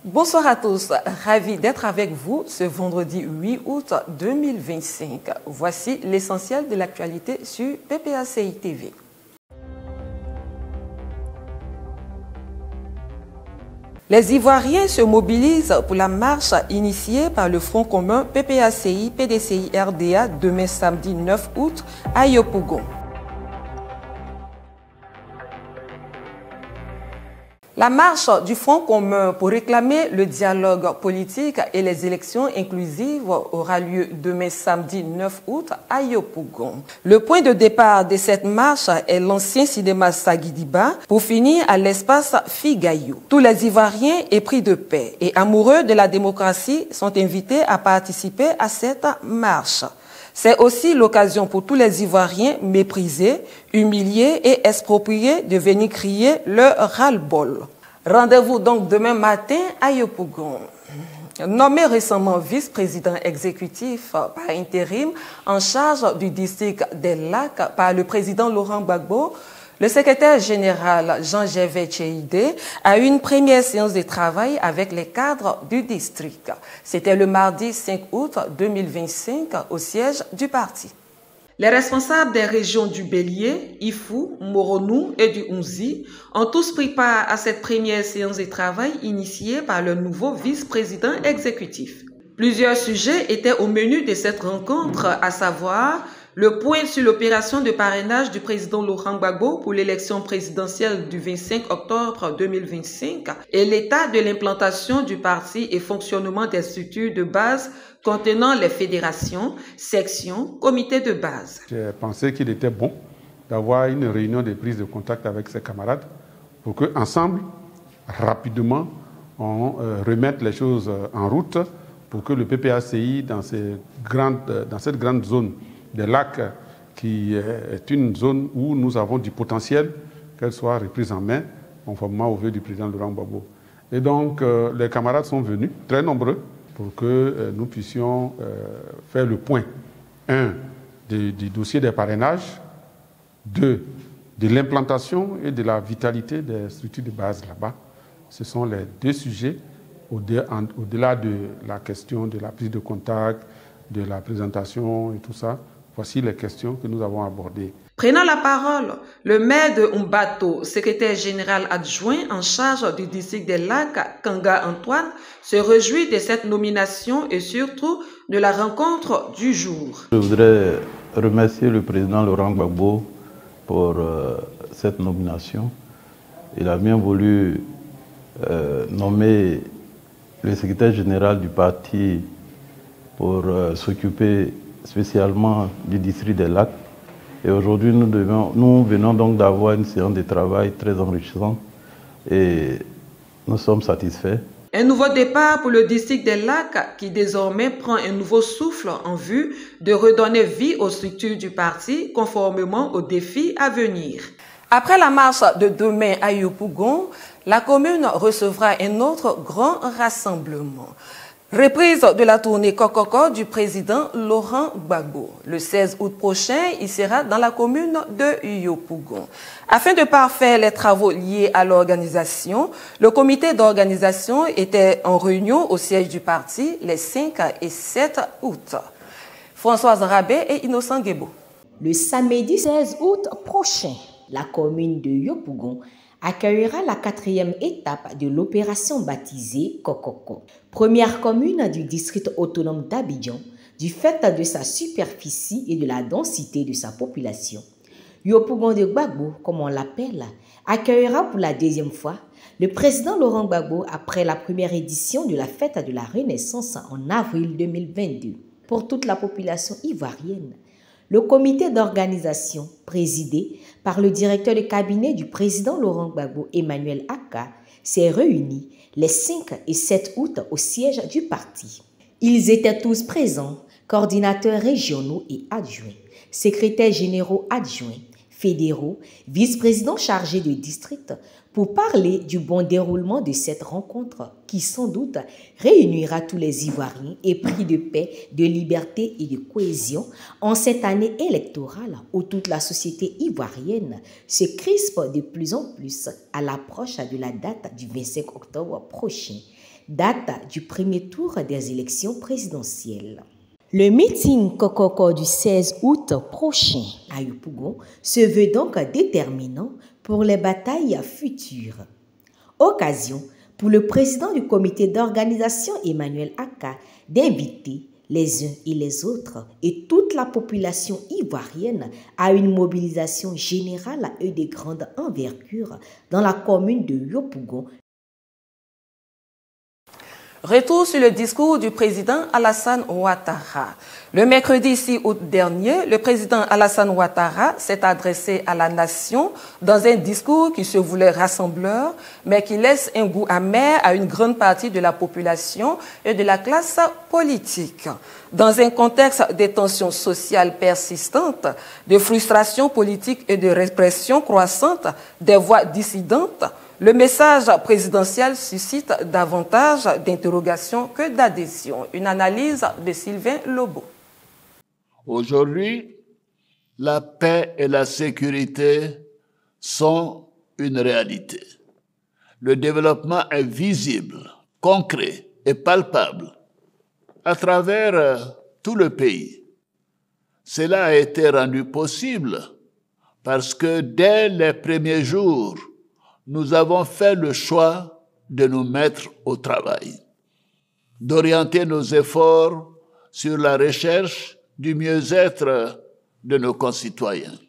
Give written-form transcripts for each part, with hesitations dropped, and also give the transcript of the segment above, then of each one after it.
Bonsoir à tous, ravi d'être avec vous ce vendredi 8 août 2025. Voici l'essentiel de l'actualité sur PPACI TV. Les Ivoiriens se mobilisent pour la marche initiée par le Front commun PPACI-PDCI-RDA demain samedi 9 août à Yopougon. La marche du Front commun pour réclamer le dialogue politique et les élections inclusives aura lieu demain samedi 9 août à Yopougon. Le point de départ de cette marche est l'ancien cinéma Sagidiba pour finir à l'espace Figayou. Tous les Ivoiriens épris de paix et amoureux de la démocratie sont invités à participer à cette marche. C'est aussi l'occasion pour tous les Ivoiriens méprisés, humiliés et expropriés de venir crier leur ras-le-bol. Rendez-vous donc demain matin à Yopougon. Nommé récemment vice-président exécutif par intérim en charge du district des Lacs par le président Laurent Gbagbo, le secrétaire général Jean-Gervais Tcheïdé a eu une première séance de travail avec les cadres du district. C'était le mardi 5 août 2025 au siège du parti. Les responsables des régions du Bélier, Ifou, Moronou et du Ounzi ont tous pris part à cette première séance de travail initiée par le nouveau vice-président exécutif. Plusieurs sujets étaient au menu de cette rencontre, à savoir le point sur l'opération de parrainage du président Laurent Gbagbo pour l'élection présidentielle du 25 octobre 2025 et l'état de l'implantation du parti et fonctionnement des structures de base contenant les fédérations, sections, comités de base. J'ai pensé qu'il était bon d'avoir une réunion de prise de contact avec ses camarades pour qu'ensemble, rapidement, on remette les choses en route pour que le PPACI, dans cette grande zone des lacs, qui est une zone où nous avons du potentiel, qu'elle soit reprise en main, conformément au vœu du président Laurent Gbagbo. Et donc, les camarades sont venus, très nombreux, pour que nous puissions faire le point, 1, du dossier des parrainages, 2, de l'implantation et de la vitalité des structures de base là-bas. Ce sont les deux sujets, au-delà de la question de la prise de contact, de la présentation et tout ça. Voici les questions que nous avons abordées. Prenant la parole, le maire de Umbato, secrétaire général adjoint en charge du district des Lacs, Kanga Antoine, se réjouit de cette nomination et surtout de la rencontre du jour. Je voudrais remercier le président Laurent Gbagbo pour cette nomination. Il a bien voulu nommer le secrétaire général du parti pour s'occuper spécialement du district des Lacs. Et aujourd'hui, nous venons donc d'avoir une séance de travail très enrichissante et nous sommes satisfaits. Un nouveau départ pour le district des Lacs qui désormais prend un nouveau souffle en vue de redonner vie aux structures du parti conformément aux défis à venir. Après la marche de demain à Yopougon, la commune recevra un autre grand rassemblement. Reprise de la tournée Kokoko du président Laurent Gbagbo. Le 16 août prochain, il sera dans la commune de Yopougon. Afin de parfaire les travaux liés à l'organisation, le comité d'organisation était en réunion au siège du parti les 5 et 7 août. Françoise Rabé et Innocent Guébo. Le samedi 16 août prochain, la commune de Yopougon accueillera la 4e étape de l'opération baptisée Kokoko. Première commune du district autonome d'Abidjan, du fait de sa superficie et de la densité de sa population. Yopougon de Gbagbo, comme on l'appelle, accueillera pour la 2e fois le président Laurent Gbagbo après la première édition de la fête de la Renaissance en avril 2022. Pour toute la population ivoirienne, le comité d'organisation, présidé par le directeur de cabinet du président Laurent Gbagbo, Emmanuel Aka, s'est réuni les 5 et 7 août au siège du parti. Ils étaient tous présents, coordinateurs régionaux et adjoints, secrétaires généraux adjoints, fédéraux, vice-présidents chargés de district, pour parler du bon déroulement de cette rencontre qui, sans doute, réunira tous les Ivoiriens épris de paix, de liberté et de cohésion en cette année électorale où toute la société ivoirienne se crispe de plus en plus à l'approche de la date du 25 octobre prochain, date du premier tour des élections présidentielles. Le meeting Kokoko du 16 août prochain à Yopougon se veut donc déterminant pour les batailles futures. Occasion pour le président du comité d'organisation Emmanuel Aka d'inviter les uns et les autres et toute la population ivoirienne à une mobilisation générale et de grande envergure dans la commune de Yopougon. Retour sur le discours du président Alassane Ouattara. Le mercredi 6 août dernier, le président Alassane Ouattara s'est adressé à la nation dans un discours qui se voulait rassembleur, mais qui laisse un goût amer à une grande partie de la population et de la classe politique. Dans un contexte de tensions sociales persistantes, de frustration politique et de répression croissante des voix dissidentes, le message présidentiel suscite davantage d'interrogations que d'adhésions. Une analyse de Sylvain Lobo. Aujourd'hui, la paix et la sécurité sont une réalité. Le développement est visible, concret et palpable à travers tout le pays. Cela a été rendu possible parce que dès les premiers jours, nous avons fait le choix de nous mettre au travail, d'orienter nos efforts sur la recherche du mieux-être de nos concitoyens.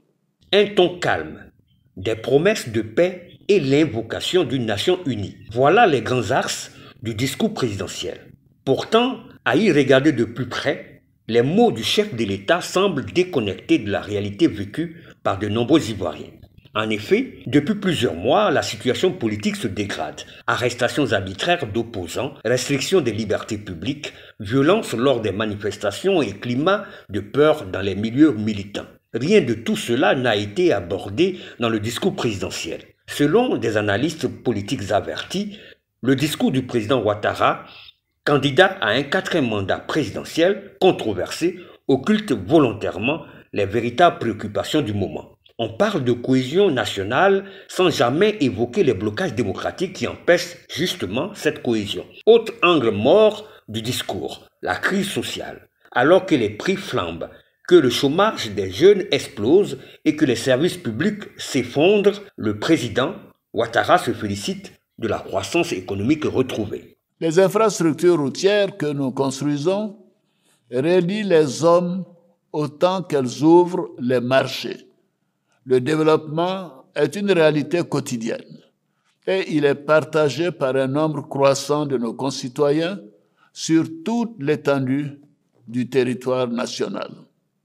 Un ton calme, des promesses de paix et l'invocation d'une nation unie. Voilà les grands axes du discours présidentiel. Pourtant, à y regarder de plus près, les mots du chef de l'État semblent déconnectés de la réalité vécue par de nombreux Ivoiriens. En effet, depuis plusieurs mois, la situation politique se dégrade. Arrestations arbitraires d'opposants, restrictions des libertés publiques, violences lors des manifestations et climat de peur dans les milieux militants. Rien de tout cela n'a été abordé dans le discours présidentiel. Selon des analystes politiques avertis, le discours du président Ouattara, candidat à un 4e mandat présidentiel controversé, occulte volontairement les véritables préoccupations du moment. On parle de cohésion nationale sans jamais évoquer les blocages démocratiques qui empêchent justement cette cohésion. Autre angle mort du discours, la crise sociale. Alors que les prix flambent, que le chômage des jeunes explose et que les services publics s'effondrent, le président Ouattara se félicite de la croissance économique retrouvée. Les infrastructures routières que nous construisons relient les hommes autant qu'elles ouvrent les marchés. Le développement est une réalité quotidienne et il est partagé par un nombre croissant de nos concitoyens sur toute l'étendue du territoire national.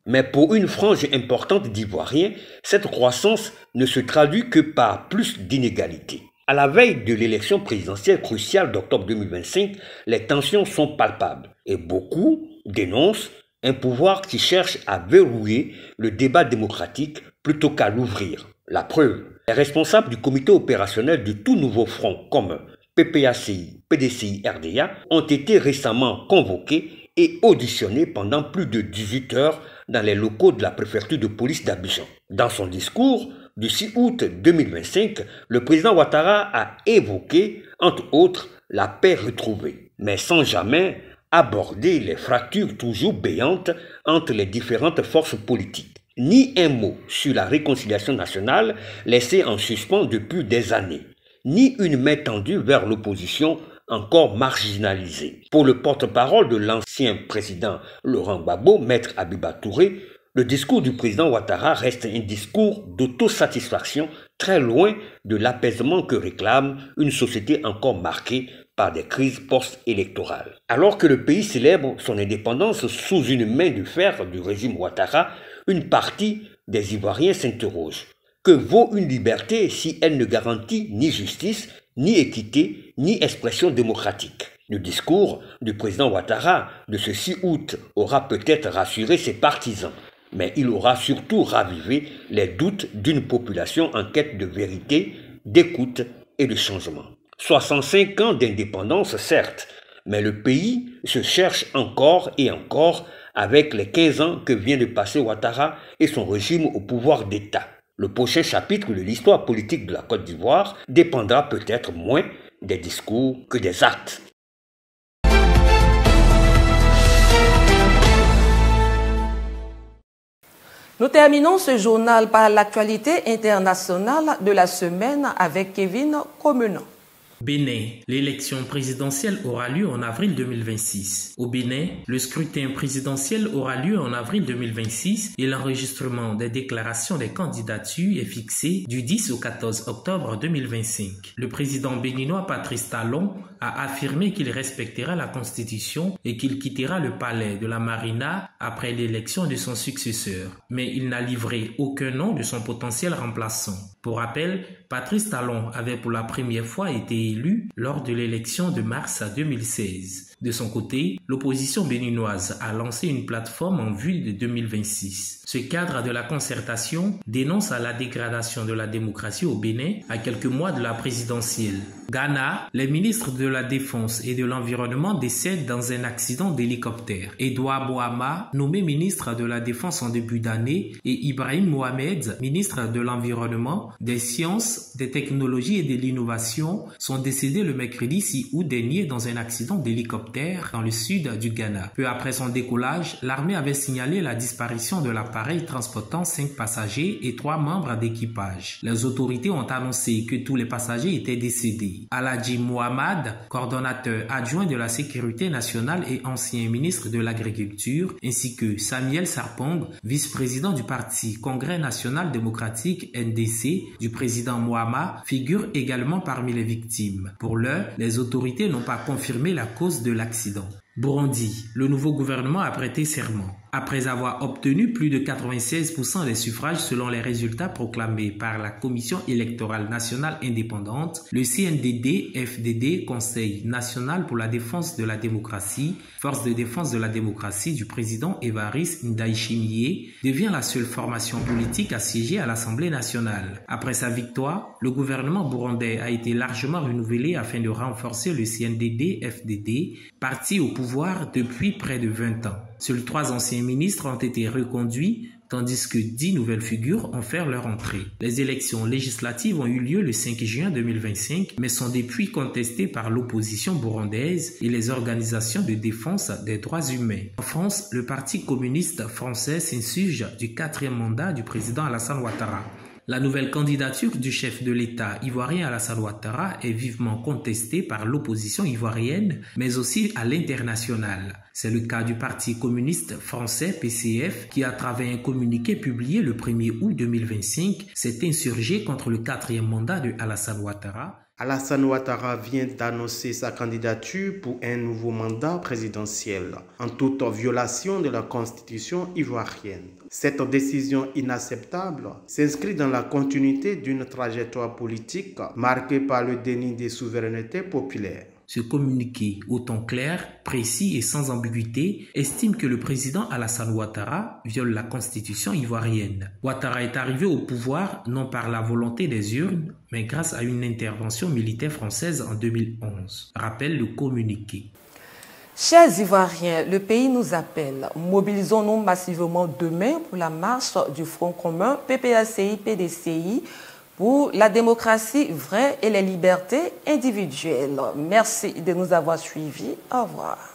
Mais pour une frange importante d'Ivoiriens, cette croissance ne se traduit que par plus d'inégalités. À la veille de l'élection présidentielle cruciale d'octobre 2025, les tensions sont palpables et beaucoup dénoncent un pouvoir qui cherche à verrouiller le débat démocratique plutôt qu'à l'ouvrir. La preuve, les responsables du comité opérationnel du tout nouveau front commun, PPACI, PDCI, RDA, ont été récemment convoqués et auditionnés pendant plus de 18 heures dans les locaux de la préfecture de police d'Abidjan. Dans son discours du 6 août 2025, le président Ouattara a évoqué, entre autres, la paix retrouvée, mais sans jamais aborder les fractures toujours béantes entre les différentes forces politiques. Ni un mot sur la réconciliation nationale laissée en suspens depuis des années, ni une main tendue vers l'opposition encore marginalisée. Pour le porte-parole de l'ancien président Laurent Gbagbo, Maître Abiba Touré, le discours du président Ouattara reste un discours d'autosatisfaction très loin de l'apaisement que réclame une société encore marquée par des crises post-électorales. Alors que le pays célèbre son indépendance sous une main de fer du régime Ouattara, une partie des Ivoiriens s'interroge. Que vaut une liberté si elle ne garantit ni justice, ni équité, ni expression démocratique? Le discours du président Ouattara de ce 6 août aura peut-être rassuré ses partisans, mais il aura surtout ravivé les doutes d'une population en quête de vérité, d'écoute et de changement. 65 ans d'indépendance, certes, mais le pays se cherche encore et encore avec les 15 ans que vient de passer Ouattara et son régime au pouvoir d'État. Le prochain chapitre de l'histoire politique de la Côte d'Ivoire dépendra peut-être moins des discours que des actes. Nous terminons ce journal par l'actualité internationale de la semaine avec Kevin Comenant. Bénin, l'élection présidentielle aura lieu en avril 2026. Au Bénin, le scrutin présidentiel aura lieu en avril 2026 et l'enregistrement des déclarations des candidatures est fixé du 10 au 14 octobre 2025. Le président béninois Patrice Talon a affirmé qu'il respectera la Constitution et qu'il quittera le palais de la Marina après l'élection de son successeur. Mais il n'a livré aucun nom de son potentiel remplaçant. Pour rappel, Patrice Talon avait pour la première fois été élu lors de l'élection de mars 2016. De son côté, l'opposition béninoise a lancé une plateforme en vue de 2026. Ce cadre de la concertation dénonce la dégradation de la démocratie au Bénin à quelques mois de la présidentielle. Ghana, les ministres de la Défense et de l'Environnement décèdent dans un accident d'hélicoptère. Edouard Boama, nommé ministre de la Défense en début d'année, et Ibrahim Mohamed, ministre de l'Environnement, des Sciences, des Technologies et de l'Innovation, sont décédés le mercredi 6 août dernier dans un accident d'hélicoptère dans le sud du Ghana. Peu après son décollage, l'armée avait signalé la disparition de l'appareil transportant 5 passagers et 3 membres d'équipage. Les autorités ont annoncé que tous les passagers étaient décédés. Aladji Mohamed, coordonnateur adjoint de la sécurité nationale et ancien ministre de l'Agriculture, ainsi que Samuel Sarpong, vice-président du parti Congrès national démocratique NDC du président Mohamed, figurent également parmi les victimes. Pour l'heure, les autorités n'ont pas confirmé la cause de l'accident. Burundi, le nouveau gouvernement a prêté serment. Après avoir obtenu plus de 96% des suffrages selon les résultats proclamés par la Commission électorale nationale indépendante, le CNDD-FDD, Conseil national pour la défense de la démocratie, force de défense de la démocratie du président Évariste Ndayishimiye, devient la seule formation politique à siéger à l'Assemblée nationale. Après sa victoire, le gouvernement burundais a été largement renouvelé afin de renforcer le CNDD-FDD, parti au pouvoir depuis près de 20 ans. Seuls 3 anciens ministres ont été reconduits, tandis que 10 nouvelles figures ont fait leur entrée. Les élections législatives ont eu lieu le 5 juin 2025, mais sont depuis contestées par l'opposition burundaise et les organisations de défense des droits humains. En France, le Parti communiste français s'insurge du 4e mandat du président Alassane Ouattara. La nouvelle candidature du chef de l'État ivoirien Alassane Ouattara est vivement contestée par l'opposition ivoirienne, mais aussi à l'international. C'est le cas du Parti communiste français PCF qui, à travers un communiqué publié le 1er août 2025, s'est insurgé contre le 4e mandat de Alassane Ouattara. Alassane Ouattara vient d'annoncer sa candidature pour un nouveau mandat présidentiel, en toute violation de la constitution ivoirienne. Cette décision inacceptable s'inscrit dans la continuité d'une trajectoire politique marquée par le déni des souverainetés populaires. Ce communiqué, au ton clair, précis et sans ambiguïté, estime que le président Alassane Ouattara viole la constitution ivoirienne. Ouattara est arrivé au pouvoir non par la volonté des urnes, mais grâce à une intervention militaire française en 2011, rappelle le communiqué. Chers Ivoiriens, le pays nous appelle. Mobilisons-nous massivement demain pour la marche du Front commun PPACI-PDCI pour la démocratie vraie et les libertés individuelles. Merci de nous avoir suivis. Au revoir.